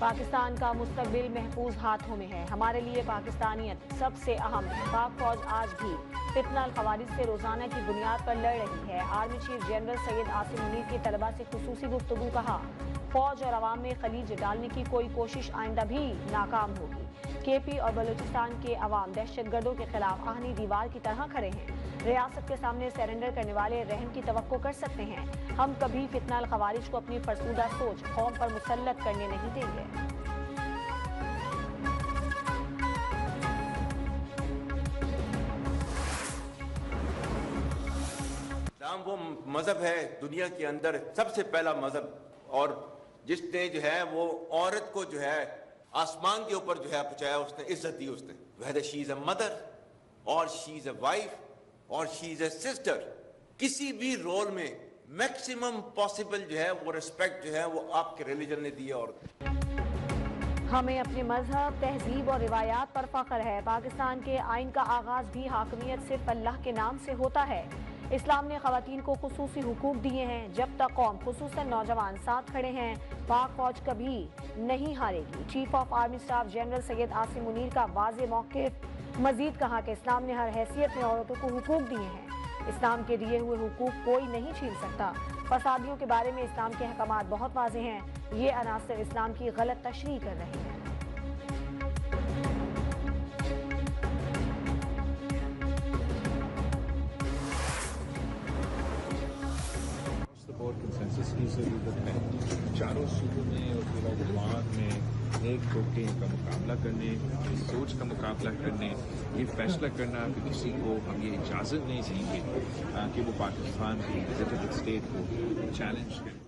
पाकिस्तान का मुस्तकबिल महफूज हाथों में है। हमारे लिए पाकिस्तानियत सबसे अहम है। पाक फौज आज भी फितना खवारिज से रोजाना की बुनियाद पर लड़ रही है। Army chief general Syed Asim Munir के तलबा से खुसूसी गुफ्तगू। कहा, फौज और अवाम में खलीज डालने की कोई कोशिश आइंदा भी नाकाम होगी। केपी और बलूचिस्तान के अवाम दहशतगर्दों के खिलाफ आहनी दीवार की तरह खड़े हैं। रियासत के सामने सरेंडर करने वाले रहम की तवक्को कर सकते हैं। हम कभी फितना खवारिज को अपनी फरसूदा सोच कौम पर मुसल्लत करने नहीं देंगे। इस्लाम वो मजहब है दुनिया के अंदर सबसे पहला मजहब, और जिसने जो है वो औरत को जो है आसमान के ऊपर जो है पहुंचाया, उसने इज्जत दी। उसने whether she is a mother और शी इज अ वाइफ और शी इज अ सिस्टर, किसी भी रोल में मैक्सिमम पॉसिबल जो है वो रिस्पेक्ट जो है वो आपके रिलीजन ने दी है। और हमें अपने मजहब, तहजीब और रिवायात पर फख्र है। पाकिस्तान के आइन का आगाज भी हाकमियत सिर्फ अल्लाह के नाम से होता है। इस्लाम ने खवातीन को खुसूसी हुकूक दिए हैं। जब तक कौम खुसूसन नौजवान साथ खड़े हैं, पाक फौज कभी नहीं हारेगी। Chief of army staff general Syed Asim Munir का वाज़ेह मौक़िफ़। मजीद कहा कि इस्लाम ने हर हैसियत में औरतों को हुकूक दिए हैं। इस्लाम के दिए हुए हुकूक कोई नहीं छीन सकता। फसादियों के बारे में इस्लाम के अहकामात बहुत वाज़ेह हैं। ये अनासर इस्लाम की गलत तशरीह कर रहे हैं। कंसेंसस की जरूरत है। चारों सूबों में और पूरा गुलवान में एक होके का मुकाबला करने, इस सोच का मुकाबला करने, ये फैसला करना कि किसी को हम ये इजाज़त नहीं देंगे कि वो पाकिस्तान की एग्जीक्यूटिव स्टेट को चैलेंज करें।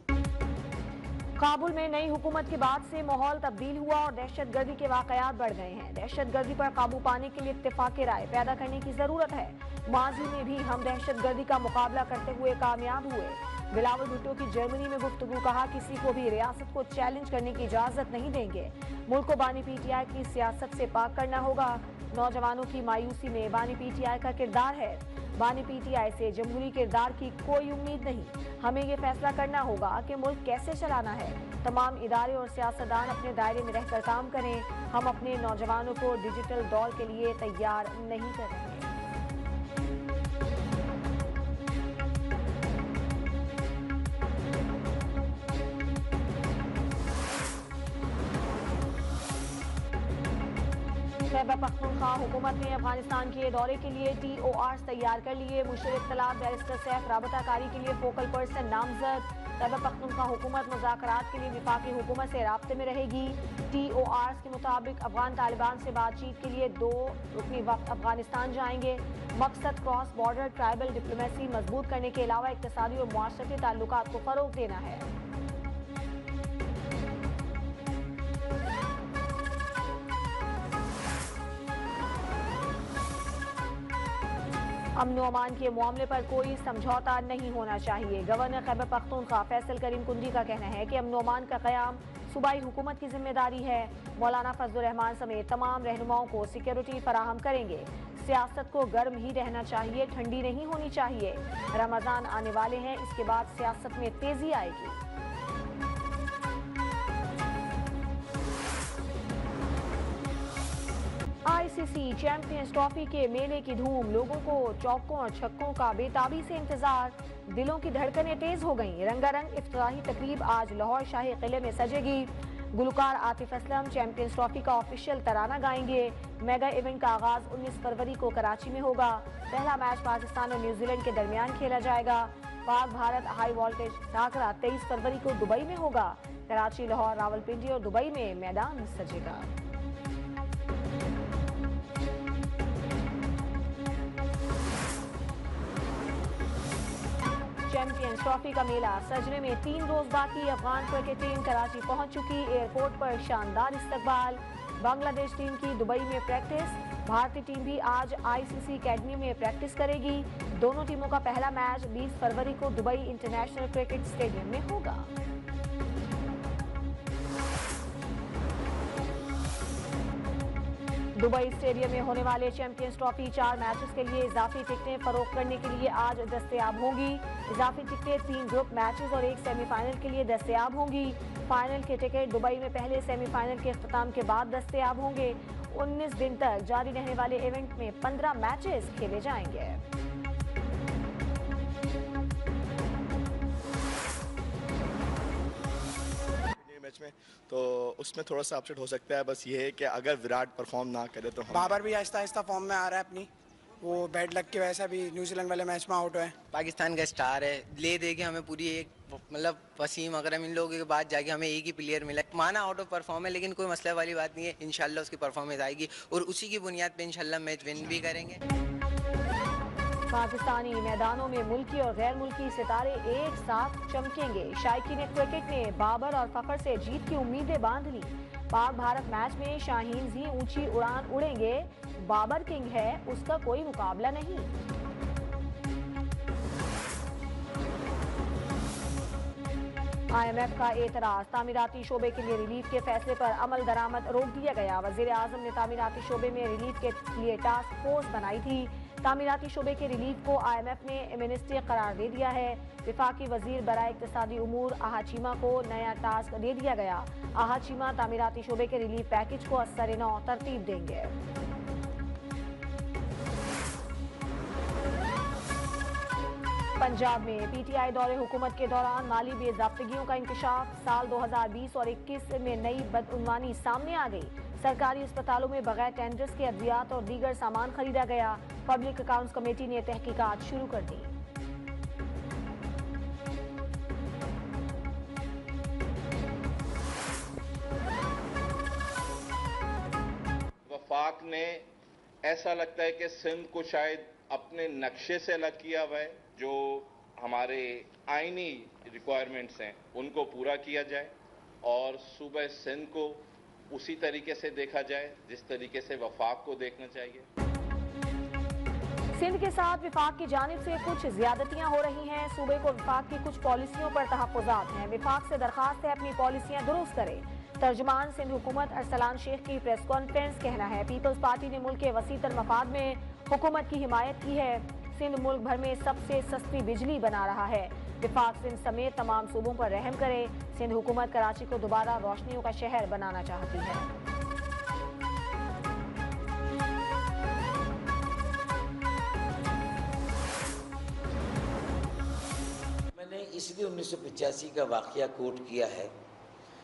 काबुल में नई हुकूमत के बाद से माहौल तब्दील हुआ और दहशतगर्दी के वाकयात बढ़ गए हैं। दहशतगर्दी पर काबू पाने के लिए इत्तेफाक राय पैदा करने की जरूरत है। माजी में भी हम दहशतगर्दी का मुकाबला करते हुए कामयाब हुए। बिलावल भुट्टो की जर्मनी में गुफ्तगू। कहा, किसी को भी रियासत को चैलेंज करने की इजाजत नहीं देंगे। मुल्क को बानी पीटीआई की सियासत से पाक करना होगा। नौजवानों की मायूसी में बानी पीटीआई का किरदार है। बानी पीटीआई से जमहूरी किरदार की कोई उम्मीद नहीं। हमें ये फैसला करना होगा कि मुल्क कैसे चलाना है। तमाम इदारे और सियासतदान अपने दायरे में रहकर काम करें। हम अपने नौजवानों को डिजिटल दौर के लिए तैयार नहीं कर रहे। खैबर पख्तूनख्वा हुकूमत ने अफगानिस्तान के दौरे के लिए TORs तैयार कर लिए। मुशर्रिफ इत्तलात बैरिस्टर सैफ राबताकारी के लिए फोकल पर्सन नामजद। खैबर पख्तूनख्वा हुकूमत मुज़ाकरात के लिए वफाकी हुकूमत से राब्ते में रहेगी। TORs के मुताबिक अफगान तालिबान से बातचीत के लिए 2 रुकनी वक्त अफगानिस्तान जाएंगे। मकसद क्रॉस बॉर्डर ट्राइबल डिप्लोमेसी मजबूत करने के अलावा इक़्तिसादी और मुआशरती ताल्लुकात को फरोग देना है। अमन अमान के मामले पर कोई समझौता नहीं होना चाहिए। गवर्नर खैबर पख्तूनख्वा फैसल करीम कुंजी का कहना है कि अमन अमान का क़याम सूबाई हुकूमत की जिम्मेदारी है। मौलाना फजलुर रहमान समेत तमाम रहनुमाओं को सिक्योरिटी फराहम करेंगे। सियासत को गर्म ही रहना चाहिए, ठंडी नहीं होनी चाहिए। रमजान आने वाले हैं, इसके बाद सियासत में तेजी आएगी। ICC चैंपियंस ट्रॉफी के मेले की धूम। लोगों को चौकों और छक्कों का बेताबी से इंतजार। दिलों की धड़कनें तेज हो गईं। रंगारंग इफ्तिताही तकरीब आज लाहौर शाही किले में सजेगी। गुलकार आतिफ असलम चैंपियंस ट्रॉफी का ऑफिशियल तराना गाएंगे। मेगा इवेंट का आगाज 19 फरवरी को कराची में होगा। पहला मैच पाकिस्तान और न्यूजीलैंड के दरमियान खेला जाएगा। पाक भारत हाई वोल्टेज टाकरा 23 फरवरी को दुबई में होगा। कराची, लाहौर, रावलपिंडी और दुबई में मैदान सजेगा। चैंपियंस ट्रॉफी का मेला सजने में 3 रोज बाकी। अफगान क्रिकेट टीम कराची पहुंच चुकी। एयरपोर्ट पर शानदार इस्तकबाल। बांग्लादेश टीम की दुबई में प्रैक्टिस। भारतीय टीम भी आज ICC अकेडमी में प्रैक्टिस करेगी। दोनों टीमों का पहला मैच 20 फरवरी को दुबई इंटरनेशनल क्रिकेट स्टेडियम में होगा। दुबई स्टेडियम में होने वाले चैंपियंस ट्रॉफी 4 मैचेस के लिए इजाफी टिकटें फरोख्त करने के लिए आज दस्तयाब होंगी। इजाफी टिकटें 3 ग्रुप मैचेस और 1 सेमीफाइनल के लिए दस्तयाब होंगी। फाइनल के टिकट दुबई में पहले सेमीफाइनल के अख्ताम के बाद दस्तयाब होंगे। 19 दिन तक जारी रहने वाले इवेंट में 15 मैचेस खेले जाएंगे। मैच में तो उसमें थोड़ा सा अपसेट हो सकता है। बस ये है कि अगर विराट परफॉर्म ना करे तो बाबर भी आहिस्ता आहिस्ता फॉर्म में आ रहा है अपनी, वो बैड लक की वजह से भी न्यूजीलैंड वाले मैच में आउट हुआ है। पाकिस्तान का स्टार है, ले देके हमें पूरी एक मतलब वसीम अकरम इन लोगों के बाद जाके हमें एक ही प्लेयर मिला। माना आउट ऑफ परफॉर्म है लेकिन कोई मसला वाली बात नहीं है। इंशाल्लाह उसकी परफॉर्मेंस आएगी और उसी की बुनियाद पे इंशाल्लाह मैच विन भी करेंगे। पाकिस्तानी मैदानों में मुल्की और गैर मुल्की सितारे एक साथ चमकेंगे। शायकीन क्रिकेट ने बाबर और फखर से जीत की उम्मीदें बांध ली। पाक भारत मैच में शाहीन जी ऊंची उड़ान उड़ेंगे। बाबर किंग है, उसका कोई मुकाबला नहीं। IMF का एतराज, तामीराती शोबे के लिए रिलीफ के फैसले पर अमल दरामद रोक दिया गया। वजीर आजम ने तामीराती शोबे में रिलीफ के लिए टास्क फोर्स बनाई थी। तामीराती शोबे के रिलीफ को IMF ने मिनिस्ट्री करार दे दिया है। विफाकी वजीर बराए इक्तिसादी उमूर आहा चीमा को नया टास्क दे दिया गया। आहा चीमा तामीराती शोबे के रिलीफ पैकेज को असर-ए-नौ तरतीब देंगे। पंजाब में PTI दौरे हुकूमत के दौरान माली बेज़ाब्तगियों का इंकशाफ। साल 2020 और 21 में नई बदउनवानी सामने आ गई। सरकारी अस्पतालों में बगैर टेंडर्स के अद्वियात और दीगर सामान खरीदा गया। पब्लिक अकाउंट्स कमेटी ने तहकीकात शुरू कर दी। वफाक ने ऐसा लगता है कि सिंध को शायद अपने नक्शे से अलग किया हुआ है। जो हमारे आईनी रिक्वायरमेंट्स हैं उनको पूरा किया जाए और सूबे सिंध को उसी तरीके से देखा जाए जिस तरीके से वफाक को देखना चाहिए। सिंध के साथ विफाक की जानिब से कुछ ज्यादतियां हो रही हैं। सूबे को विफाक की कुछ पॉलिसियों पर तहफ्फुज़ात हैं। विफाक से दरखास्त है अपनी पॉलिसियां दुरुस्त करे। तर्जुमान सिंध हुकूमत अरसलान शेख की प्रेस कॉन्फ्रेंस कहना है, पीपल्स पार्टी ने मुल्क के वसीतर मफाद में हुकूमत की हिमायत की है। सिंध मुल्क भर में सबसे सस्ती बिजली बना रहा है। विफाक सिंध समेत तमाम सूबों पर रहम करे। सिंध हुकूमत कराची को दोबारा रोशनियों का शहर बनाना चाहती है। मैंने इसलिए 1985 का वाक़या कोट किया है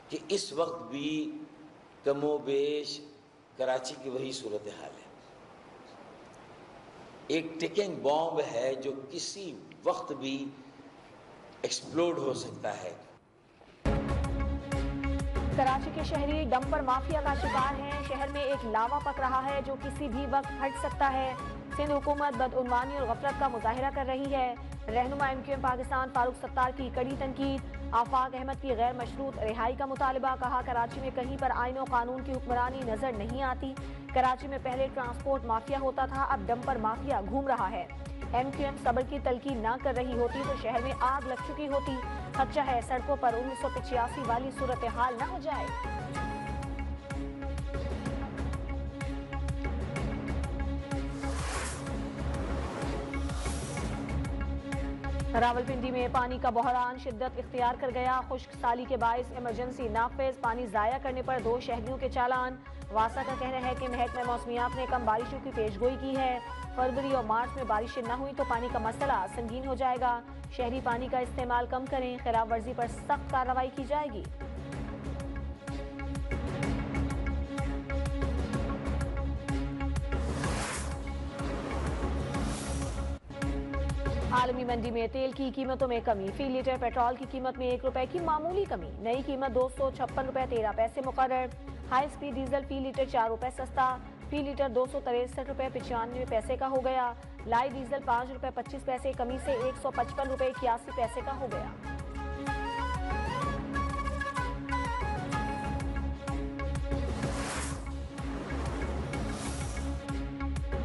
कि इस वक्त भी कमोबेश कराची की वही सूरत हाल है। एक टिकिंग बॉम्ब है जो किसी वक्त भी एक्सप्लोड हो सकता है। कराची के शहरी डंपर माफिया का शिकार हैं। शहर में एक लावा पक रहा है जो किसी भी वक्त फट सकता है। सिंध हुकूमत बदउनवानी और गफलत का मुजाहिरा कर रही है। रहनुमा MQM पाकिस्तान फारूक सत्तार की कड़ी तनकीद। आफाक अहमद की गैर मशरूत रिहाई का मुतालबा। कहा, कराची में कहीं पर आईन और कानून की हुक्मरानी नजर नहीं आती। कराची में पहले ट्रांसपोर्ट माफिया होता था, अब डंपर माफिया घूम रहा है। MQM सब्र की तलकीन ना कर रही होती तो शहर में आग लग चुकी होती। खदशा है सड़कों पर 1985 वाली सूरत हाल न हो जाए। रावलपिंडी में पानी का बहरान शिद्दत इख्तियार कर गया। खुश्क साली के बायस इमरजेंसी नाफिज। पानी जाया करने पर 2 शहरियों के चालान। वासा का कहना है कि महकमा मौसमियात ने कम बारिशों की पेशगोई की है। फरवरी और मार्च में बारिशें न हुई तो पानी का मसला संगीन हो जाएगा। शहरी पानी का इस्तेमाल कम करें। खिलाफ वर्जी पर सख्त कार्रवाई की जाएगी। आलमी मंडी में तेल की कीमतों में कमी। फी लीटर पेट्रोल की कीमत में 1 रुपए की मामूली कमी। नई कीमत 256 रुपए 13 पैसे मुकर्रर। हाई स्पीड डीजल फी लीटर 4 रुपए सस्ता। फी लीटर 263 रुपए 95 पैसे का हो गया। लाइट डीजल 5 रुपए 25 पैसे कमी से 155 रुपए 81 पैसे का हो गया।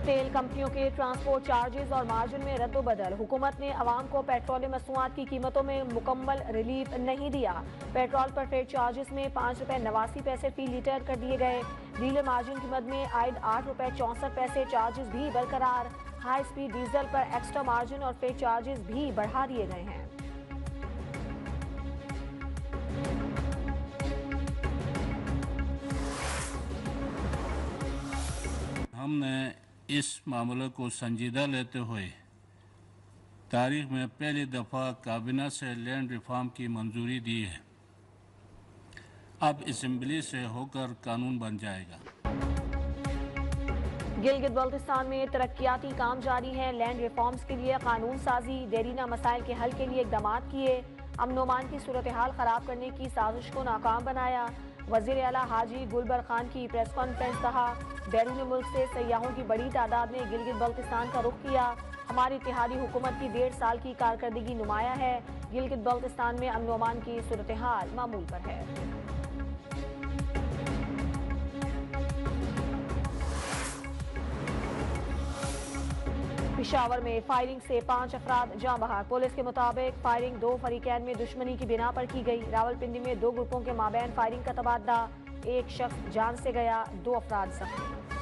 तेल कंपनियों के ट्रांसपोर्ट चार्जेस और मार्जिन में रद्दोबदल। हुकूमत ने अवाम को पेट्रोलियम मसनूआत की कीमतों में मुकम्मल रिलीफ नहीं दिया। पेट्रोल पर फेड चार्जेस में ₹5.89 फी लीटर कर दिए गए। डीलर मार्जिन की मद में आयद ₹8.64 चार्जेस भी बरकरार। हाई स्पीड डीजल पर एक्स्ट्रा मार्जिन और फेड चार्जेस भी बढ़ा दिए गए हैं। हमने इस मामले को संजीदा लेते हुए तारीख में पहली दफ़ा काबीना से लैंड रिफॉर्म की मंजूरी दी है। अब असेंबली से होकर कानून बन जाएगा। गिलगित बल्तिस्तान में तरक्याती काम जारी है। लैंड रिफॉर्म्स के लिए कानून साजी, देरीना मसाइल के हल के लिए इकदाम किए। अमन ओमान की सूरत हाल खराब करने की साजिश को नाकाम बनाया। वज़ीर आला हाजी गुलबर खान की प्रेस कॉन्फ्रेंस कहा, बैरून मुल्क से सयाहों की बड़ी तादाद ने गिलगित बल्तिस्तान का रुख किया। हमारी इत्तेहादी हुकूमत की 1.5 साल की कारकर्दगी नुमाया है। गिलगित बल्तिस्तान में अमन ओमान की सूरत हाल मामूल पर है। पिशावर में फायरिंग से 5 अफराद जाँ बहक। पुलिस के मुताबिक फायरिंग 2 फरीकैन में दुश्मनी की बिना पर की गई। रावलपिंडी में 2 ग्रुपों के माबैन फायरिंग का तबादला। एक शख्स जान से गया, 2 अफराद जख्मी।